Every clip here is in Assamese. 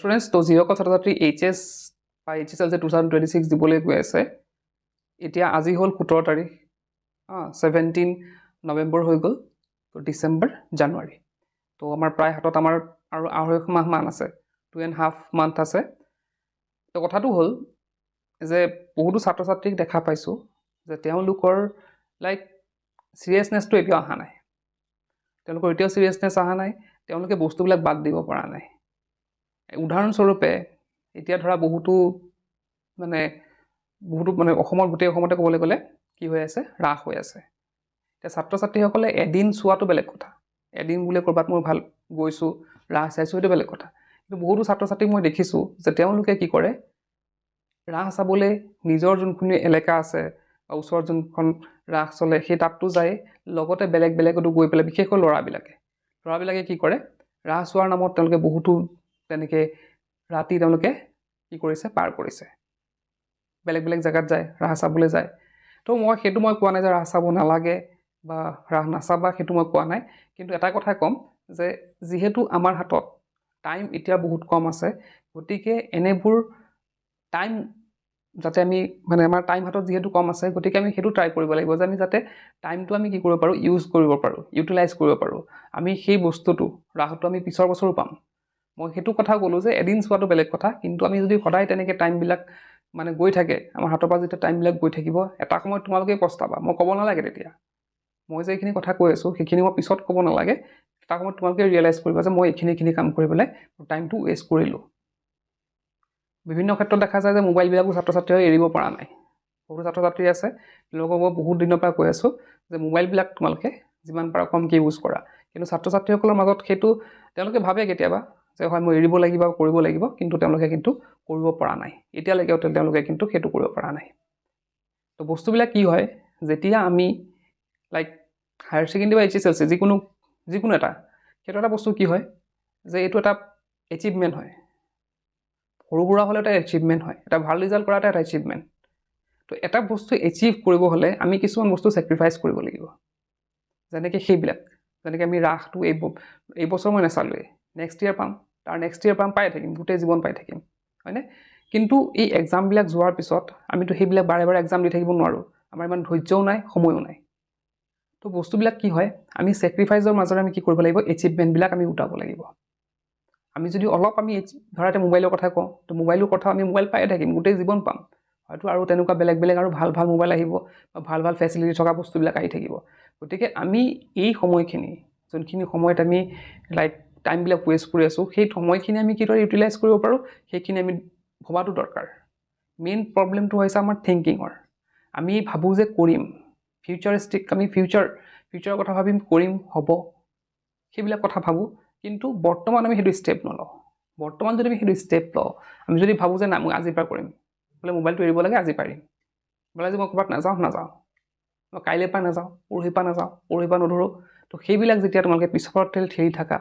স্টুডেন্টস তো যিসকল ছাত্ৰ ছাত্ৰী এইচএছ বা HSLC 2026 দিবলৈ গৈ আছে এতিয়া আজি হ'ল 17 তাৰিখ 17 নৱেম্বৰ হৈ গ'ল তো ডিচেম্বৰ জানুৱাৰী তো আমাৰ প্ৰায় হাতত আমাৰ আৰু আঢ়ৈশ মাহমান আছে 2.5 মান্থ আছে তো কথাটো হ'ল যে বহুতো ছাত্ৰ ছাত্ৰীক দেখা পাইছোঁ যে তেওঁলোকৰ লাইক চিৰিয়াছনেছটো এতিয়া অহা নাই তেওঁলোকৰ এতিয়াও চিৰিয়াছনেছ অহা নাই তেওঁলোকে বস্তুবিলাক বাদ দিব পৰা নাই উদাহৰণস্বৰূপে এতিয়া ধৰা বহুতো মানে অসমৰ গোটেই অসমতে ক'বলৈ গ'লে কি হৈ আছে ৰাস হৈ আছে এতিয়া ছাত্ৰ ছাত্ৰীসকলে এদিন চোৱাটো বেলেগ কথা এদিন বোলে ক'ৰবাত মই ভাল গৈছোঁ ৰাস চাইছোঁ সেইটো বেলেগ কথা কিন্তু বহুতো ছাত্ৰ ছাত্ৰীক মই দেখিছোঁ যে তেওঁলোকে কি কৰে ৰাস চাবলৈ নিজৰ যোনখিনি এলেকা আছে বা ওচৰত যোনখন ৰাস চলে সেই তাততো যায় লগতে বেলেগ বেলেগতো গৈ পেলাই বিশেষকৈ ল'ৰাবিলাকে কি কৰে ৰাস চোৱাৰ নামত তেওঁলোকে বহুতো তেনেকৈ ৰাতি তেওঁলোকে কি কৰিছে পাৰ কৰিছে বেলেগ বেলেগ জেগাত যায় ৰাস চাবলৈ যায় তো সেইটো মই কোৱা নাই যে ৰাস চাব নালাগে বা ৰাস নাচাবা সেইটো মই কোৱা নাই কিন্তু এটা কথাই ক'ম যে যিহেতু আমাৰ হাতত টাইম এতিয়া বহুত কম আছে গতিকে এনেবোৰ টাইম যাতে আমি আমাৰ টাইম হাতত যিহেতু কম আছে গতিকে আমি সেইটো ট্ৰাই কৰিব লাগিব যে আমি যাতে টাইমটো আমি কি কৰিব পাৰোঁ ইউটিলাইজ কৰিব পাৰোঁ আমি সেই বস্তুটো ৰাসটো আমি পিছৰ বছৰো পাম মই সেইটো কথা ক'লোঁ যে এদিন চোৱাটো বেলেগ কথা কিন্তু আমি যদি সদায় তেনেকৈ টাইমবিলাক গৈ থাকে আমাৰ হাতৰ পৰা যেতিয়া টাইমবিলাক গৈ থাকিব এটা সময়ত তোমালোকে পস্তাবা মই ক'ব নালাগে তেতিয়া মই যে এইখিনি কথা কৈ আছোঁ সেইখিনি মই পিছত ক'ব নালাগে এটা সময়ত তোমালোকে ৰিয়েলাইজ কৰিবা যে মই এইখিনি কাম কৰি পেলাই টাইমটো ৱেষ্ট কৰিলোঁ বিভিন্ন ক্ষেত্ৰত দেখা যায় যে মোবাইলবিলাকো ছাত্ৰ ছাত্ৰীয়ে এৰিব পৰা নাই বহুতো ছাত্ৰ ছাত্ৰী আছে তেওঁলোকক মই বহুত দিনৰ পৰা কৈ আছোঁ যে মোবাইলবিলাক তোমালোকে যিমান পাৰা কমকৈ ইউজ কৰা কিন্তু ছাত্ৰ ছাত্ৰীসকলৰ মাজত সেইটো তেওঁলোকে ভাবে কেতিয়াবা যে হয় মই এৰিব লাগিব কৰিব লাগিব কিন্তু তেওঁলোকে কিন্তু কৰিব পৰা নাই এতিয়ালৈকে তেওঁলোকে কিন্তু সেইটো কৰিব পৰা নাই তো বস্তুবিলাক কি হয় যেতিয়া আমি লাইক হায়াৰ ছেকেণ্ডেৰী বা HSLC যিকোনো এটা সেইটো এটা বস্তু কি হয় যে এইটো এটা এচিভমেণ্ট হয় সৰু সুৰা হ'লে এটা এচিভমেণ্ট হয় এটা ভাল ৰিজাল্ট কৰা এটা এচিভমেণ্ট তো এটা বস্তু এচিভ কৰিব হ'লে আমি কিছুমান বস্তু ছেক্ৰিফাইচ কৰিব লাগিব যেনেকৈ আমি ৰাসটো এইবছৰ মই নাচালোৱেই নেক্সট ইয়েৰ পাম তাৰ নেক্সট ইয়েৰ পাম পাই থাকিম গোটেই জীৱন পাই থাকিম হয়নে কিন্তু এই এক্সামবিলাক যোৱাৰ পিছত আমিতো সেইবিলাক বাৰে বাৰে এক্সাম দি থাকিব নোৱাৰোঁ আমাৰ ইমান ধৈৰ্যও নাই সময়ো নাই তো বস্তুবিলাক কি হয় আমি ছেক্ৰিফাইচৰ মাজেৰে আমি কি কৰিব লাগিব এচিভমেণ্টবিলাক আমি উঠাব লাগিব আমি যদি অলপ আমি ধৰা এতিয়া মোবাইলৰ কথা কওঁ তো মোবাইলৰ কথা আমি মোবাইল পাই থাকিম গোটেই জীৱন পাম হয়তো আৰু তেনেকুৱা বেলেগ আৰু ভাল মোবাইল আহিব বা ভাল ফেচিলিটি থকা বস্তুবিলাক আহি থাকিব গতিকে আমি এই সময়খিনি যোনখিনি সময়ত আমি লাইক টাইমবিলাক ৱেষ্ট কৰি আছোঁ সেই সময়খিনি আমি কিদৰে ইউটিলাইজ কৰিব পাৰোঁ সেইখিনি আমি ভবাটো দৰকাৰ মেইন প্ৰব্লেমটো হৈছে আমাৰ থিংকিঙৰ আমি ভাবোঁ যে কৰিম ফিউচাৰিষ্টিক আমি ফিউচাৰৰ কথা ভাবিম কৰিম হ'ব সেইবিলাক কথা ভাবোঁ কিন্তু বৰ্তমান আমি সেইটো ষ্টেপ নলওঁ বৰ্তমান যদি আমি সেইটো ষ্টেপ লওঁ আমি যদি ভাবোঁ যে না মই আজিৰ পৰা কৰিম বোলে মোবাইলটো এৰিব লাগে আজি পাৰিম বোলে আজি মই ক'ৰবাত নাযাওঁ মই কাইলৈ পৰা নাযাওঁ পৰহি পৰা নধৰোঁ তো সেইবিলাক যেতিয়া তোমালোকে পিছৰ ঠেলি থাকা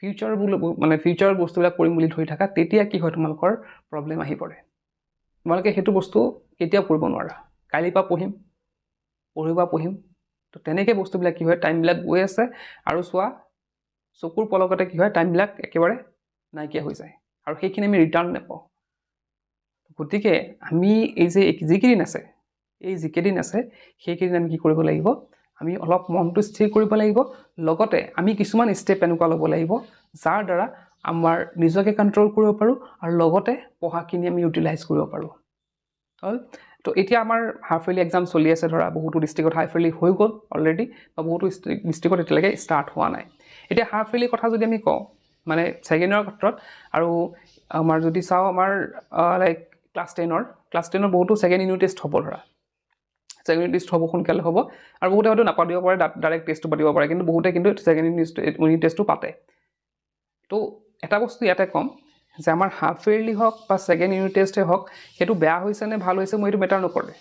ফিউচাৰৰ বস্তুবিলাক কৰিম বুলি ধৰি থাকা তেতিয়া কি হয় তোমালোকৰ প্ৰব্লেম আহি পৰে তোমালোকে সেইটো বস্তু কেতিয়াও কৰিব নোৱাৰা কাইলৈ পৰা পঢ়িম পৰহি পৰা পঢ়িম তো তেনেকৈ বস্তুবিলাক কি হয় টাইমবিলাক গৈ আছে আৰু চকুৰ পলকতে কি হয় টাইমবিলাক একেবাৰে নাইকিয়া হৈ যায় আৰু সেইখিনি আমি ৰিটাৰ্ণ নাপাওঁ গতিকে আমি এই যে যিকেইদিন আছে সেইকেইদিন আমি কি কৰিব লাগিব আমি অলপ মনটো স্থিৰ কৰিব লাগিব লগতে আমি কিছুমান ষ্টেপ এনেকুৱা ল'ব লাগিব যাৰ দ্বাৰা আমাৰ নিজকে কণ্ট্ৰল কৰিব পাৰোঁ আৰু লগতে পঢ়াখিনি আমি ইউটিলাইজ কৰিব পাৰোঁ হ'ল তো এতিয়া আমাৰ হাফ ইয়াৰলি এক্সাম চলি আছে ধৰা বহুতো ডিষ্ট্ৰিক্টত হাফ ইয়াৰলি হৈ গ'ল অলৰেডি বা বহুতো ডিষ্ট্ৰিক্টত এতিয়ালৈকে ষ্টাৰ্ট হোৱা নাই এতিয়া হাফ ইয়াৰলি কথা যদি আমি কওঁ ছেকেণ্ড ইয়াৰৰ ক্ষেত্ৰত আৰু আমাৰ যদি চাওঁ আমাৰ লাইক ক্লাছ 10ৰ বহুতো ছেকেণ্ড ইউনিট টেষ্ট হ'ব ধৰা ছেকেণ্ড ইউনিট টেষ্ট হ'ব সোনকালে হ'ব আৰু বহুতে হয়তো নাপাতিব পাৰে ডাইৰেক্ট টেষ্টটো পাতিব পাৰে কিন্তু বহুতে কিন্তু ছেকেণ্ড ইউনিট টেষ্টটো পাতে তো এটা বস্তু ইয়াতে ক'ম যে আমাৰ হাফ ইয়াৰলি হওক বা ছেকেণ্ড ইউনিট টেষ্টেই হওক সেইটো বেয়া হৈছে নে ভাল হৈছে মই এইটো মেটাৰ নকৰে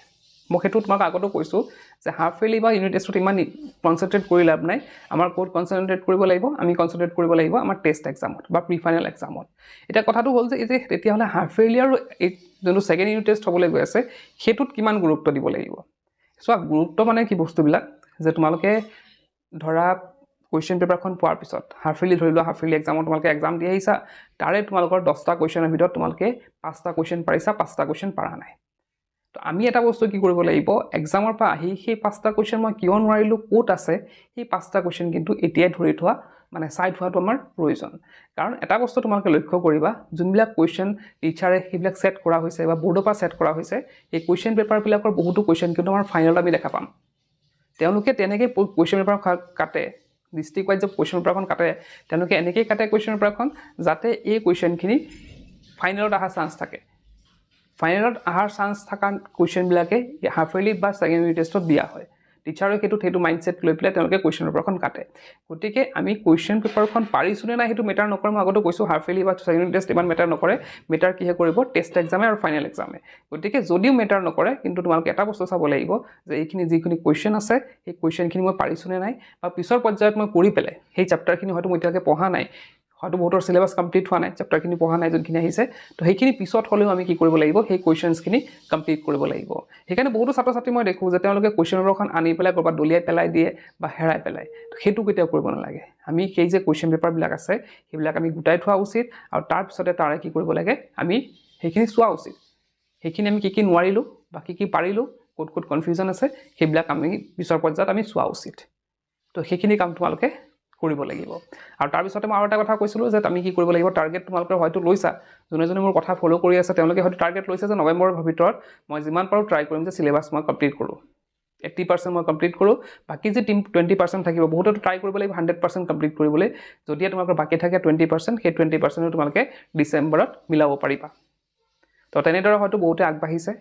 মই সেইটো তোমাক আগতো কৈছোঁ যে হাফ ইয়াৰলি বা ইউনিট টেষ্টত ইমান কনচেনট্ৰেট কৰি লাভ নাই আমাৰ ক'ত কনচেনট্ৰেট কৰিব লাগিব আমি কনচেনট্ৰেট কৰিব লাগিব আমাৰ টেষ্ট এক্সামত বা প্ৰি ফাইনেল এক্সামত এতিয়া কথাটো হ'ল যে তেতিয়াহ'লে হাফ ইয়াৰলি আৰু এই যোনটো ছেকেণ্ড ইউনিট টেষ্ট হ'বলৈ গৈ আছে সেইটোত কিমান গুৰুত্ব দিব লাগিব চোৱা গুৰুত্ব কি বস্তুবিলাক যে তোমালোকে ধৰা কুৱেশ্যন পেপাৰখন পোৱাৰ পিছত হাফ ইয়াৰলি এক্সামত তোমালোকে এক্সাম দি আহিছা তাৰে তোমালোকৰ 10টা কুৱেশ্যনৰ ভিতৰত তোমালোকে 5টা কুৱেশ্যন পাৰিছা 5টা কুৱেশ্যন পাৰা নাই তো আমি এটা বস্তু কি কৰিব লাগিব এক্সামৰ পৰা আহি সেই 5টা কুৱেশ্যন মই কিয় নোৱাৰিলোঁ ক'ত আছে সেই 5টা কুৱেশ্যন কিন্তু এতিয়াই ধৰি থোৱা মানে চাই থোৱাটো আমাৰ প্ৰয়োজন কাৰণ এটা বস্তু তোমালোকে লক্ষ্য কৰিবা যোনবিলাক কুৱেশ্যন টিচাৰে সেইবিলাক সেট কৰা হৈছে বা বৰ্ডৰ পৰা সেট কৰা হৈছে এই কুৱেশ্যন পেপাৰবিলাকৰ বহুতো কুৱেশ্যন কিন্তু আমাৰ ফাইনেলত আমি দেখা পাম তেওঁলোকে তেনেকৈ কুৱেশ্যন পেপাৰ কাটে ডিষ্ট্ৰিক্ট ৱাইজ কুৱেশ্যন পেপাৰখন কাটে তেওঁলোকে এনেকৈ কাটে কুৱেশ্যন পেপাৰখন যাতে এই কুৱেশ্যনখিনি ফাইনেলত অহাৰ চান্স থাকে ফাইনেলত অহাৰ চান্স থকা কুৱেশ্যনবিলাকে হাফ ইয়াৰলি বা ছেকেণ্ড ইউনিট টেষ্টত দিয়া হয় টিচাৰে সেইটো মাইণ্ডছেট লৈ পেলাই তেওঁলোকে কুৱেশ্যন পেপাৰখন কাটে গতিকে আমি কুৱেশ্যন পেপাৰখন পাৰিছোঁ নে নাই সেইটো মেটাৰ নকৰে মই আগতে কৈছোঁ হাফ ইয়াৰলি বা ছেকেণ্ড ইউনিট টেষ্ট ইমান মেটাৰ নকৰে মেটাৰ কিহে কৰিব টেষ্ট এক্সামে আৰু ফাইনেল এক্সামে গতিকে যদিও মেটাৰ নকৰে কিন্তু তোমালোকে এটা বস্তু চাব লাগিব যে এইখিনি যিখিনি কুৱেশ্যন আছে সেই কুৱেশ্যনখিনি মই পাৰিছোঁ নে নাই বা পিছৰ পৰ্যায়ত মই কৰি পেলাই সেই চেপ্টাৰখিনি হয়তো মই এতিয়ালৈকে পঢ়া নাই হয়তো বহুতৰ চিলেবাছ কমপ্লিট হোৱা নাই চেপ্টাৰখিনি পঢ়া নাই যোনখিনি আহিছে তো সেইখিনি পিছত হ'লেও আমি কি কৰিব লাগিব সেই কুৱেশ্যনছখিনি কমপ্লিট কৰিব লাগিব সেইকাৰণে বহুতো ছাত্ৰ ছাত্ৰী মই দেখোঁ যে তেওঁলোকে কুৱেশ্যন পেপাৰখন আনি পেলাই ক'ৰবাত দলিয়াই পেলাই দিয়ে বা হেৰাই পেলাই তো সেইটো কেতিয়াও কৰিব নালাগে আমি সেই যে কুৱেশ্যন পেপাৰবিলাক আছে সেইবিলাক আমি গোটাই থোৱা উচিত আৰু তাৰপিছতে তাৰে কি কৰিব লাগে আমি সেইখিনি চোৱা উচিত সেইখিনি আমি কি নোৱাৰিলোঁ বা কি পাৰিলোঁ ক'ত কনফিউজন আছে সেইবিলাক আমি পিছৰ পৰ্যায়ত আমি চোৱা উচিত তো সেইখিনি কাম তোমালোকে কৰিব লাগিব আৰু তাৰপিছতে মই আৰু এটা কথা কৈছিলোঁ যে আমি কি কৰিব লাগিব টাৰ্গেট তোমালোকে হয়তো লৈছা যোনে মোৰ কথা ফ'ল' কৰি আছে তেওঁলোকে হয়তো টাৰ্গেট লৈছে যে নৱেম্বৰৰ ভিতৰত মই যিমান পাৰোঁ ট্ৰাই কৰিম যে চিলেবাছ মই কমপ্লিট কৰোঁ 80% মই কমপ্লিট কৰোঁ বাকী যে 20% থাকিব বহুতো ট্ৰাই কৰিব লাগিব 100% কমপ্লিট কৰিবলৈ যদি তোমালোকৰ বাকী থাকে 20% সেই 20% তোমালোকে ডিচেম্বৰত মিলাব পাৰিবা তো তেনেদৰে হয়তো বহুতে আগবাঢ়িছে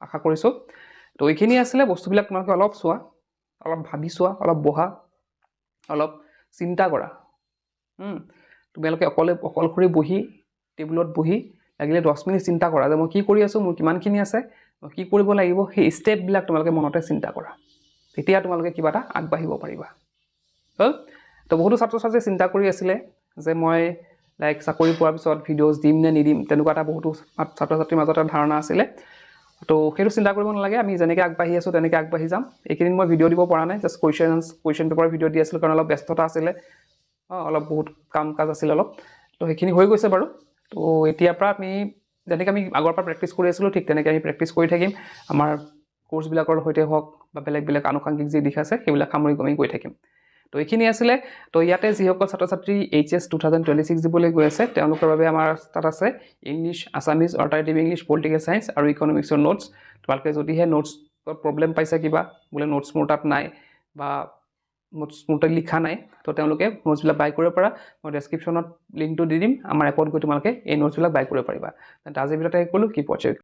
আশা কৰিছোঁ তো এইখিনি আছিলে বস্তুবিলাক তোমালোকে অলপ চোৱা অলপ ভাবি চোৱা অলপ বহা অলপ চিন্তা কৰা তোমালোকে অকলশৰে বহি টেবুলত বহি লাগিলে 10 মিনিট চিন্তা কৰা যে মই কি কৰি আছোঁ মোৰ কিমানখিনি আছে মই কি কৰিব লাগিব সেই ষ্টেপবিলাক তোমালোকে মনতে চিন্তা কৰা তেতিয়া তোমালোকে কিবা এটা আগবাঢ়িব পাৰিবা তো বহুতো ছাত্ৰ ছাত্ৰীয়ে চিন্তা কৰি আছিলে যে মই লাইক চাকৰি পোৱাৰ পিছত ভিডিঅ'জ দিম নে নিদিম তেনেকুৱা এটা বহুতো ছাত্ৰ ছাত্ৰীৰ মাজত এটা ধাৰণা আছিলে তো সেইটো চিন্তা কৰিব নালাগে আমি যেনেকৈ আগবাঢ়ি আছোঁ তেনেকৈ আগবাঢ়ি যাম এইকেইদিন মই ভিডিঅ' দিব পৰা নাই জাষ্ট কুৱেশ্যন পেপাৰ ভিডিঅ' দি আছিলোঁ কাৰণ অলপ ব্যস্ততা আছিলে অলপ বহুত কাম কাজ আছিল অলপ তো সেইখিনি হৈ গৈছে বাৰু তো এতিয়াৰ পৰা আমি যেনেকৈ আমি আগৰ পৰা প্ৰেক্টিছ কৰি আছিলোঁ ঠিক তেনেকৈ আমি প্ৰেক্টিছ কৰি থাকিম আমাৰ কোৰ্চবিলাকৰ সৈতে হওক বা বেলেগ আনুষংগিক যি দিশ আছে সেইবিলাক সামৰি আমি গৈ থাকিম তো এইখিনি আছিলে তো ইয়াতে যিসকল ছাত্ৰ ছাত্ৰী HS 2026 দিবলৈ গৈ আছে তেওঁলোকৰ বাবে আমাৰ তাত আছে English Assamese alternative English political science আৰু ইকনমিক্সৰ নোটছ তোমালোকে যদিহে নোটছৰ প্ৰব্লেম পাইছে কিবা বোলে নোটছ মোৰ তাত নাই বা নোটছ মোৰ তাত লিখা নাই তো তেওঁলোকে নোটছবিলাক বাই কৰিব পাৰা মই ডেছক্ৰিপশ্যনত লিংকটো দি দিম আমাৰ এপত গৈ তোমালোকে এই নোটছবিলাক বাই কৰিব পাৰিবা আজিৰ ভিডিঅ'তে ক'লোঁ কি পঢ়িছে